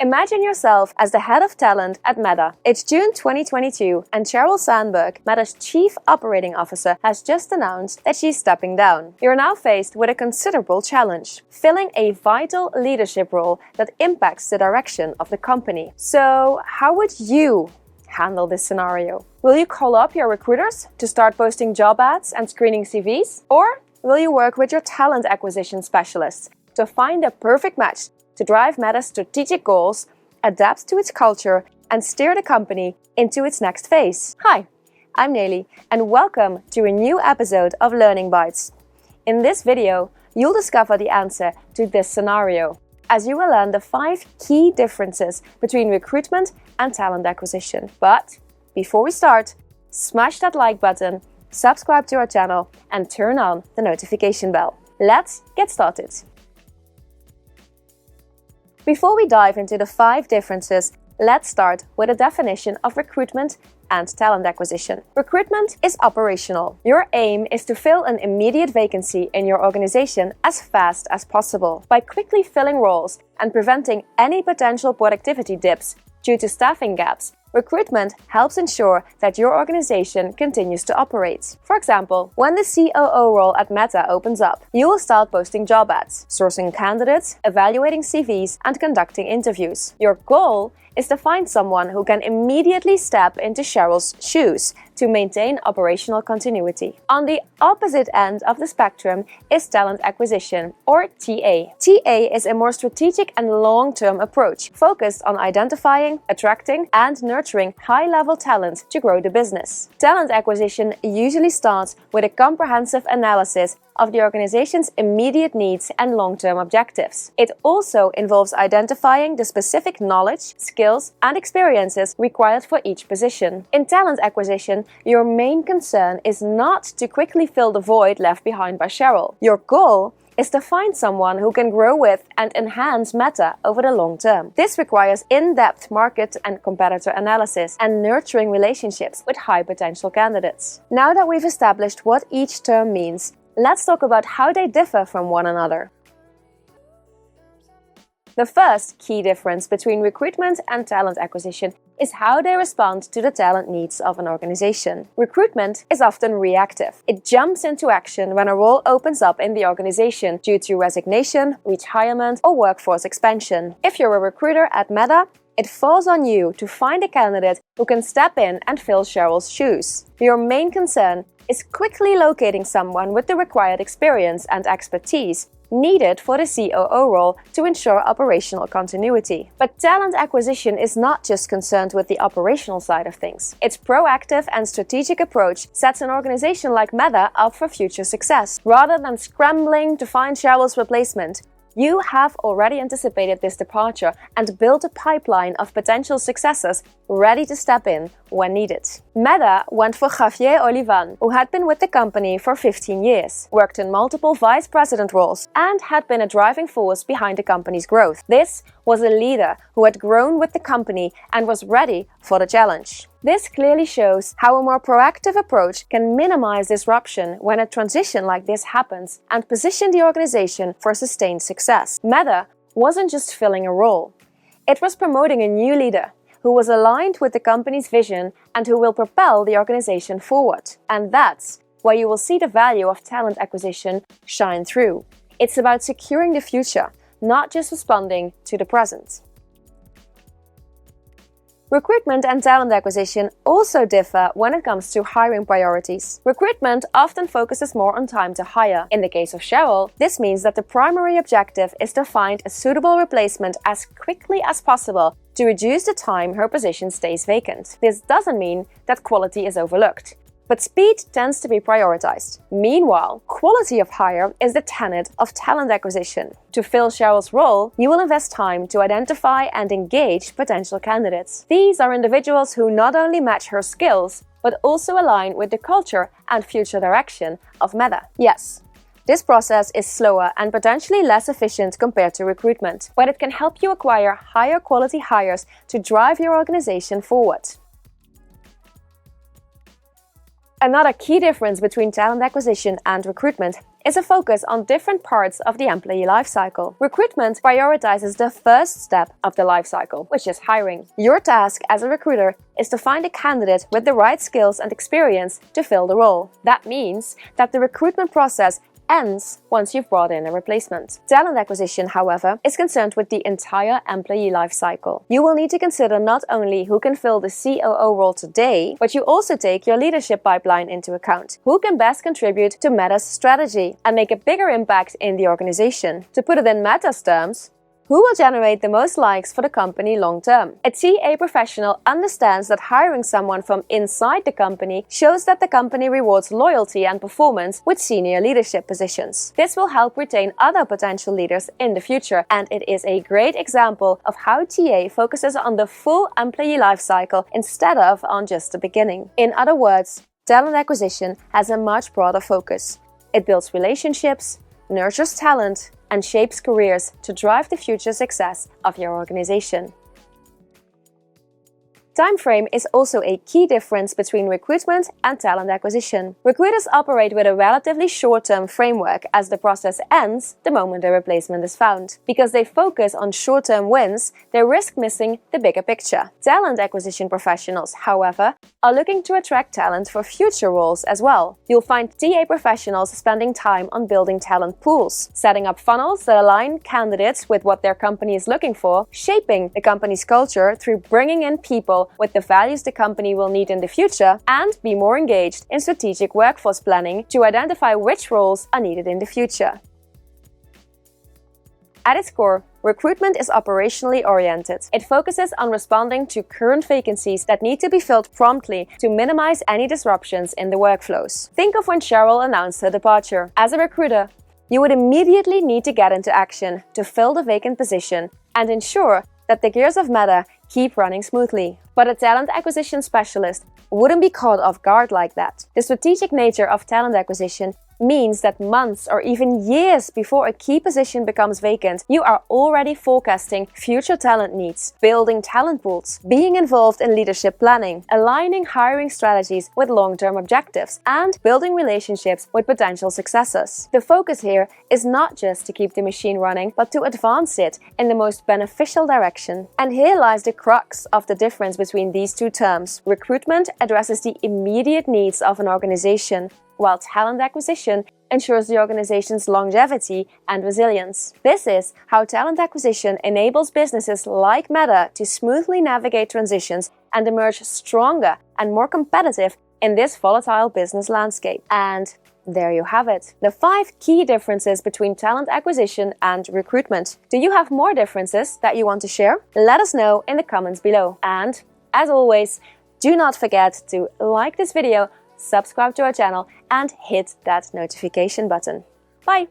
Imagine yourself as the head of talent at Meta. It's June 2022 and Sheryl Sandberg, Meta's Chief Operating Officer, has just announced that she's stepping down. You're now faced with a considerable challenge, filling a vital leadership role that impacts the direction of the company. So, how would you handle this scenario? Will you call up your recruiters to start posting job ads and screening CVs? Or will you work with your talent acquisition specialists to find a perfect match to drive Meta's strategic goals, adapt to its culture, and steer the company into its next phase? Hi, I'm Nelly, and welcome to a new episode of Learning Bites. In this video, you'll discover the answer to this scenario, as you will learn the 5 key differences between recruitment and talent acquisition. But before we start, smash that like button, subscribe to our channel, and turn on the notification bell. Let's get started. Before we dive into the 5 differences, let's start with a definition of recruitment and talent acquisition. Recruitment is operational. Your aim is to fill an immediate vacancy in your organization as fast as possible. By quickly filling roles and preventing any potential productivity dips due to staffing gaps, recruitment helps ensure that your organization continues to operate. For example, when the COO role at Meta opens up, you will start posting job ads, sourcing candidates, evaluating CVs, and conducting interviews. Your goal is to find someone who can immediately step into Sheryl's shoes to maintain operational continuity. On the opposite end of the spectrum is talent acquisition, or TA. TA is a more strategic and long-term approach focused on identifying, attracting, and nurturing high-level talent to grow the business. Talent acquisition usually starts with a comprehensive analysis of the organization's immediate needs and long-term objectives. It also involves identifying the specific knowledge, skills, and experiences required for each position. In talent acquisition, your main concern is not to quickly fill the void left behind by Sheryl. Your goal is to find someone who can grow with and enhance Meta over the long term. This requires in-depth market and competitor analysis and nurturing relationships with high-potential candidates. Now that we've established what each term means, let's talk about how they differ from one another. The first key difference between recruitment and talent acquisition is how they respond to the talent needs of an organization. Recruitment is often reactive. It jumps into action when a role opens up in the organization due to resignation, retirement, or workforce expansion. If you're a recruiter at Meta, it falls on you to find a candidate who can step in and fill Sheryl's shoes. Your main concern is quickly locating someone with the required experience and expertise needed for the COO role to ensure operational continuity. But talent acquisition is not just concerned with the operational side of things. Its proactive and strategic approach sets an organization like Meta up for future success. Rather than scrambling to find Sheryl's replacement, you have already anticipated this departure and built a pipeline of potential successors ready to step in when needed. Meta went for Javier Olivan, who had been with the company for 15 years, worked in multiple vice president roles, and had been a driving force behind the company's growth. This was a leader who had grown with the company and was ready for the challenge. This clearly shows how a more proactive approach can minimize disruption when a transition like this happens and position the organization for sustained success. Meta wasn't just filling a role. It was promoting a new leader who was aligned with the company's vision and who will propel the organization forward. And that's where you will see the value of talent acquisition shine through. It's about securing the future, not just responding to the present. Recruitment and talent acquisition also differ when it comes to hiring priorities. Recruitment often focuses more on time to hire. In the case of Sheryl, this means that the primary objective is to find a suitable replacement as quickly as possible to reduce the time her position stays vacant. This doesn't mean that quality is overlooked, but speed tends to be prioritized. Meanwhile, quality of hire is the tenet of talent acquisition. To fill Sheryl's role, you will invest time to identify and engage potential candidates. These are individuals who not only match her skills, but also align with the culture and future direction of Meta. Yes, this process is slower and potentially less efficient compared to recruitment, but it can help you acquire higher quality hires to drive your organization forward. Another key difference between talent acquisition and recruitment is a focus on different parts of the employee lifecycle. Recruitment prioritizes the first step of the lifecycle, which is hiring. Your task as a recruiter is to find a candidate with the right skills and experience to fill the role. That means that the recruitment process ends once you've brought in a replacement. Talent acquisition, however, is concerned with the entire employee life cycle. You will need to consider not only who can fill the COO role today, but you also take your leadership pipeline into account. Who can best contribute to Meta's strategy and make a bigger impact in the organization? To put it in Meta's terms, who will generate the most likes for the company long term? A TA professional understands that hiring someone from inside the company shows that the company rewards loyalty and performance with senior leadership positions. This will help retain other potential leaders in the future, and it is a great example of how TA focuses on the full employee life cycle instead of on just the beginning. In other words, talent acquisition has a much broader focus. It builds relationships, nurtures talent, and shapes careers to drive the future success of your organization. Time frame is also a key difference between recruitment and talent acquisition. Recruiters operate with a relatively short-term framework as the process ends the moment a replacement is found. Because they focus on short-term wins, they risk missing the bigger picture. Talent acquisition professionals, however, are looking to attract talent for future roles as well. You'll find TA professionals spending time on building talent pools, setting up funnels that align candidates with what their company is looking for, shaping the company's culture through bringing in people with the values the company will need in the future, and be more engaged in strategic workforce planning to identify which roles are needed in the future. At its core, recruitment is operationally oriented. It focuses on responding to current vacancies that need to be filled promptly to minimize any disruptions in the workflows. Think of when Cheryl announced her departure. As a recruiter, you would immediately need to get into action to fill the vacant position and ensure that the gears of Meta keep running smoothly. But a talent acquisition specialist wouldn't be caught off guard like that. The strategic nature of talent acquisition means that months or even years before a key position becomes vacant, you are already forecasting future talent needs, building talent pools, being involved in leadership planning, aligning hiring strategies with long-term objectives, and building relationships with potential successors. The focus here is not just to keep the machine running, but to advance it in the most beneficial direction. And here lies the crux of the difference between these two terms. Recruitment addresses the immediate needs of an organization, while talent acquisition ensures the organization's longevity and resilience. This is how talent acquisition enables businesses like Meta to smoothly navigate transitions and emerge stronger and more competitive in this volatile business landscape. And there you have it, the 5 key differences between talent acquisition and recruitment. Do you have more differences that you want to share? Let us know in the comments below. And as always, do not forget to like this video, subscribe to our channel, and hit that notification button. Bye!